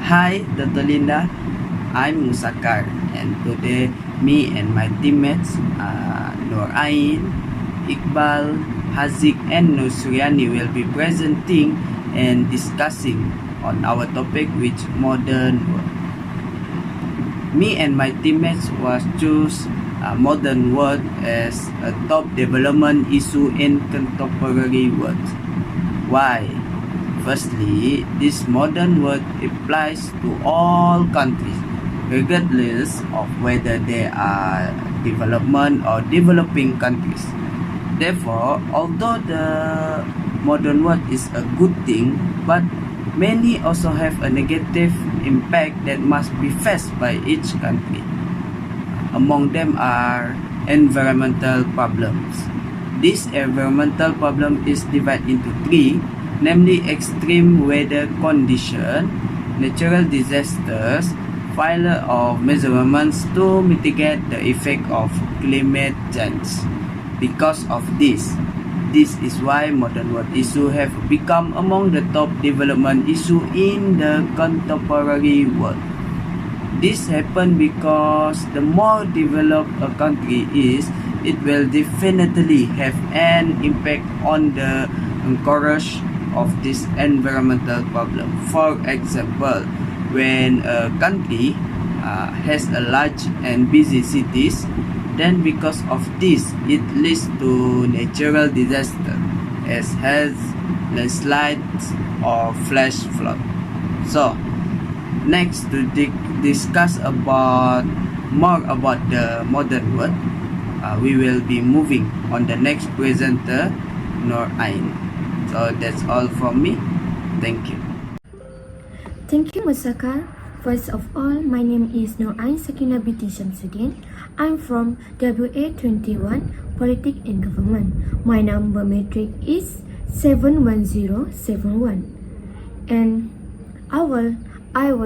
Hi, Dr. Linda. I'm Musakar, and today me and my teammates Nur Ain, Iqbal, Hazik, and Nusriani will be presenting and discussing on our topic, which modern world. Me and my teammates was choose modern world as a top development issue in contemporary world. Why? Firstly, this modern word applies to all countries, regardless of whether they are development or developing countries. Therefore, although the modern word is a good thing, but many also have a negative impact that must be faced by each country. Among them are environmental problems. This environmental problem is divided into three, namely extreme weather condition, natural disasters, failure of measurements to mitigate the effect of climate change. Because of this is why modern world issue have become among the top development issue in the contemporary world. This happened because the more developed a country is, it will definitely have an impact on the encourage of this environmental problem. For example, when a country has a large and busy cities, then because of this, it leads to natural disaster as has landslides or flash flood. So, next to discuss more about the modern world, we will be moving on the next presenter, Nur Ain. So that's all from me. Thank you. Thank you, Musakar. First of all, my name is Nur Ain Sakina Binti Shamsuddin. I'm from WA21 Politics and Government. My number matric is 71071. And I will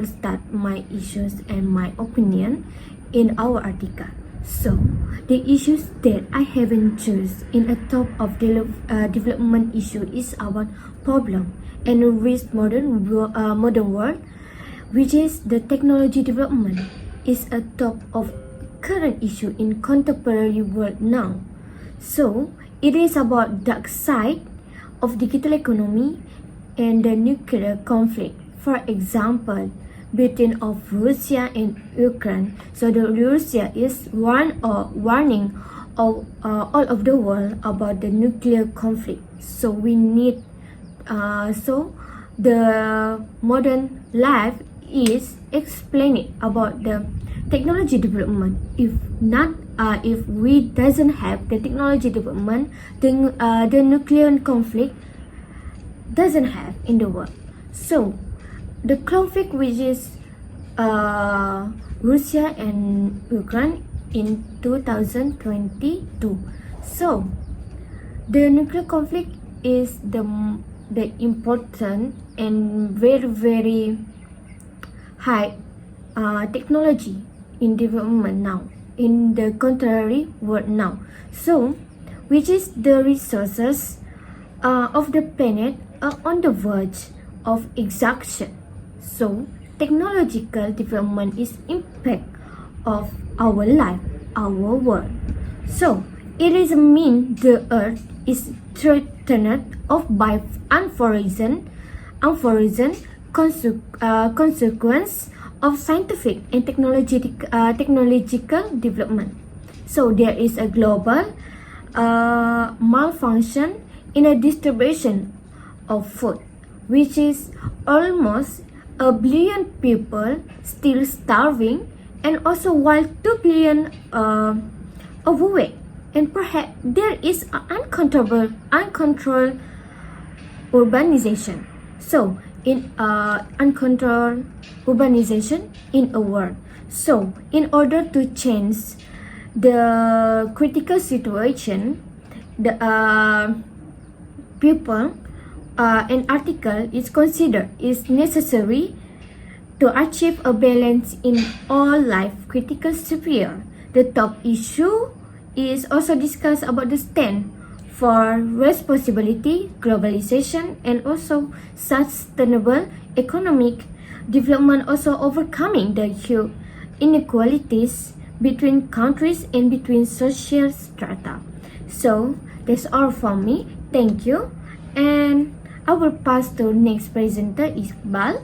start my issues and my opinion in our article. So, the issues that I haven't chosen in a top of development issue is about problem and risk modern world, which is the technology development is a top of current issue in contemporary world now. So, it is about dark side of digital economy and the nuclear conflict. For example, between of Russia and Ukraine. So the Russia is warning all of the world about the nuclear conflict. So we need so the modern life is explaining about the technology development. If we doesn't have the technology development, then the nuclear conflict doesn't have in the world. So the conflict which is Russia and Ukraine in 2022. So the nuclear conflict is the important and very high technology in development now in the contemporary world now. So which is the resources of the planet are on the verge of exhaustion. So, technological development is impact of our life, our world. So, it is mean the earth is threatened of by unforeseen consequence of scientific and technological development. So, there is a global malfunction in a distribution of food, which is almost a billion people still starving, and also while 2 billion overweight, and perhaps there is uncontrolled urbanization. So in uncontrolled urbanization in a world. So in order to change the critical situation, the people an article is considered is necessary to achieve a balance in all life critical sphere. The top issue is also discussed about the stand for responsibility, globalization, and also sustainable economic development also overcoming the huge inequalities between countries and between social strata. So that's all from me. Thank you. And I will pass to next presenter Iqbal.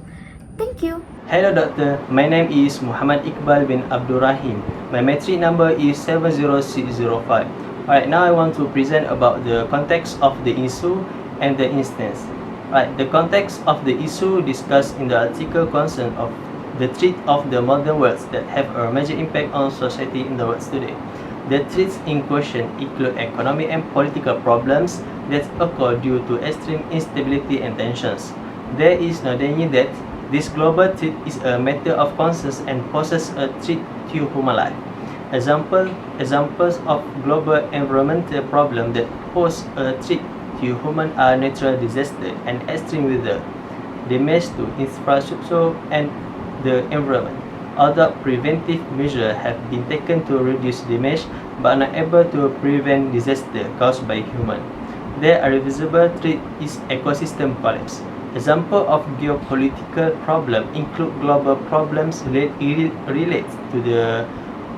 Thank you. Hello doctor, my name is Muhammad Iqbal bin Abdul Rahim. My metric number is 70605. Alright, now I want to present about the context of the issue and the instance. Right, the context of the issue discussed in the article concern of the threat of the modern worlds that have a major impact on society in the world today. The threats in question include economic and political problems that occur due to extreme instability and tensions. There is no danger that this global threat is a matter of concern and poses a threat to human life. Examples of global environmental problems that pose a threat to human are natural disasters and extreme weather, damage to infrastructure and the environment. Although preventive measures have been taken to reduce damage but not able to prevent disaster caused by humans, there are visible threat is ecosystem collapse. Example of geopolitical problems include global problems related to the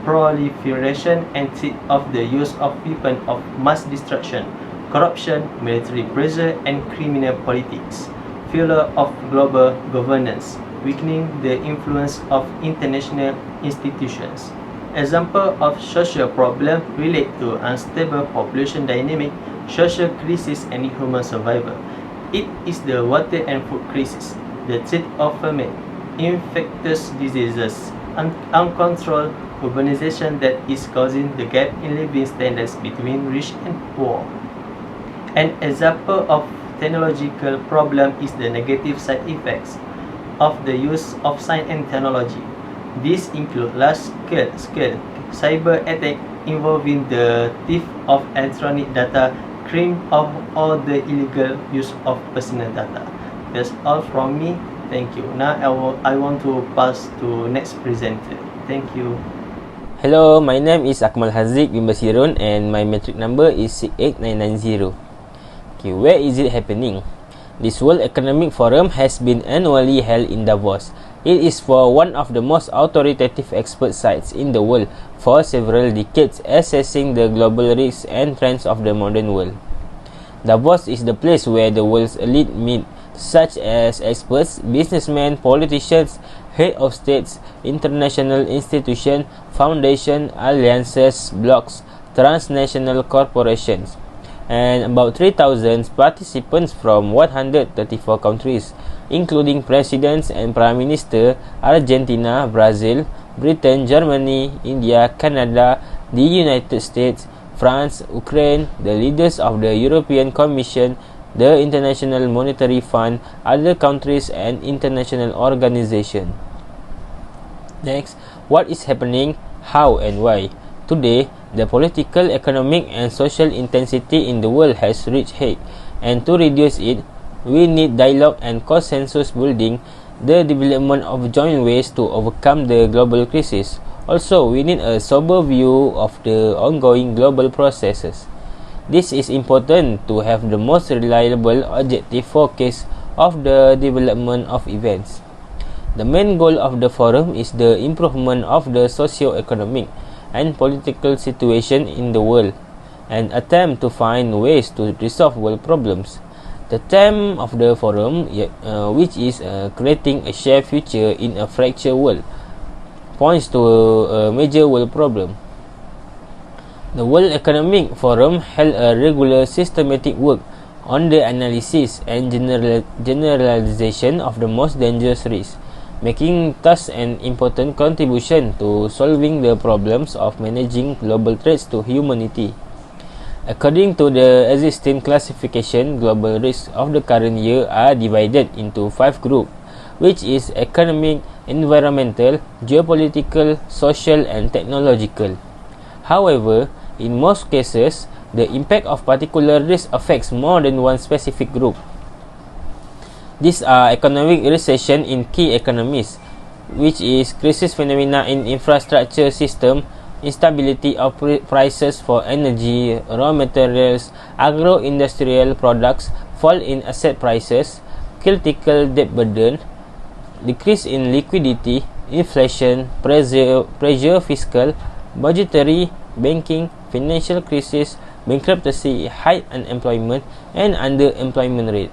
proliferation and threat of the use of weapons of mass destruction, corruption, military pressure, and criminal politics, failure of global governance, weakening the influence of international institutions. Example of social problems relate to unstable population dynamic, social crisis, and human survival. It is the water and food crisis, the threat of famine, infectious diseases, uncontrolled urbanization that is causing the gap in living standards between rich and poor. An example of technological problem is the negative side effects of the use of science and technology. These include large-scale cyber attack involving the theft of electronic data, crime of all the illegal use of personal data. That's all from me. Thank you. Now I want to pass to next presenter. Thank you. Hello, my name is Akmal Haziq bin Basirun and my metric number is 68990. Okay, where is it happening? This World Economic Forum has been annually held in Davos. It is for one of the most authoritative expert sites in the world for several decades, assessing the global risks and trends of the modern world. Davos is the place where the world's elite meet, such as experts, businessmen, politicians, head of states, international institutions, foundations, alliances, blocs, transnational corporations, and about 3,000 participants from 134 countries, including presidents and prime minister Argentina, Brazil, Britain, Germany, India, Canada, the United States, France, Ukraine, the leaders of the European Commission, the International Monetary Fund, other countries, and international organizations. Next, what is happening, how and why? Today, the political, economic, and social intensity in the world has reached height, and to reduce it, we need dialogue and consensus building, the development of joint ways to overcome the global crisis. Also, we need a sober view of the ongoing global processes. This is important to have the most reliable, objective forecast of the development of events. The main goal of the forum is the improvement of the socio-economic and political situation in the world, and attempt to find ways to resolve world problems. The theme of the forum, which is creating a shared future in a fractured world, points to a major world problem. The World Economic Forum held a regular systematic work on the analysis and generalization of the most dangerous risks, making thus an important contribution to solving the problems of managing global threats to humanity. According to the existing classification, global risks of the current year are divided into 5 groups, which is economic, environmental, geopolitical, social, and technological. However, in most cases, the impact of particular risk affects more than one specific group. These are economic recession in key economies, which is crisis phenomena in infrastructure system, instability of prices for energy, raw materials, agro-industrial products, fall in asset prices, critical debt burden, decrease in liquidity, inflation, pressure fiscal, budgetary, banking, financial crisis, bankruptcy, high unemployment, and underemployment rate.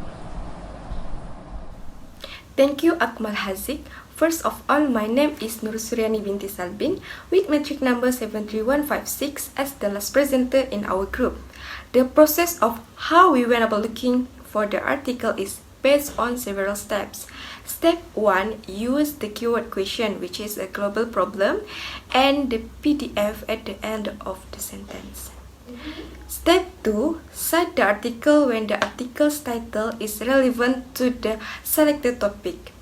Thank you, Akmal Haziq. First of all, my name is Nur Suryani binti Salbin with metric number 73156 as the last presenter in our group. The process of how we went about looking for the article is based on several steps. Step 1, use the keyword question, which is a global problem, and the PDF at the end of the sentence. Step 2, cite the article when the article's title is relevant to the selected topic.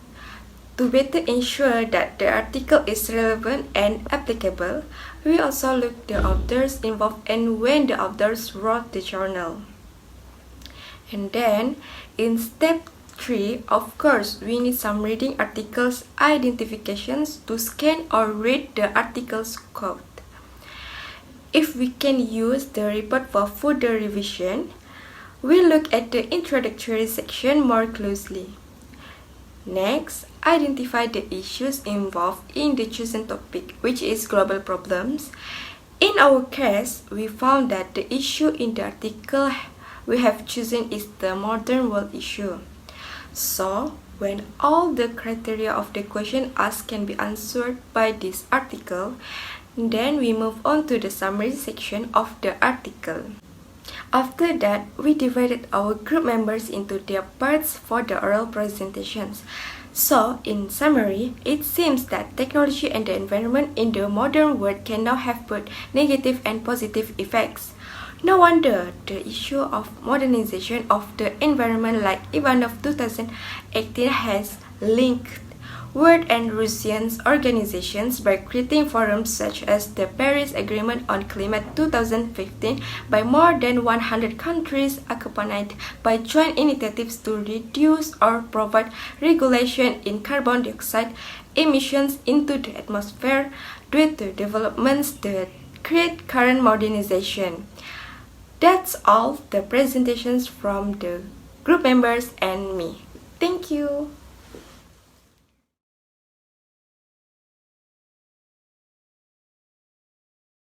To better ensure that the article is relevant and applicable, we also look the authors involved and when the authors wrote the journal. And then, in step 3, of course, we need some reading articles identifications to scan or read the article's quote. If we can use the report for further revision, we look at the introductory section more closely. Next, identify the issues involved in the chosen topic, which is global problems. In our case, we found that the issue in the article we have chosen is the modern world issue. So, when all the criteria of the question asked can be answered by this article, then we move on to the summary section of the article. After that, we divided our group members into their parts for the oral presentations. So, in summary, it seems that technology and the environment in the modern world can now have both negative and positive effects. No wonder the issue of modernization of the environment like Ivanov 2018 has linked World and Russian organizations by creating forums such as the Paris Agreement on Climate 2015 by more than 100 countries accompanied by joint initiatives to reduce or provide regulation in carbon dioxide emissions into the atmosphere due to developments that create current modernization. That's all the presentations from the group members and me. Thank you.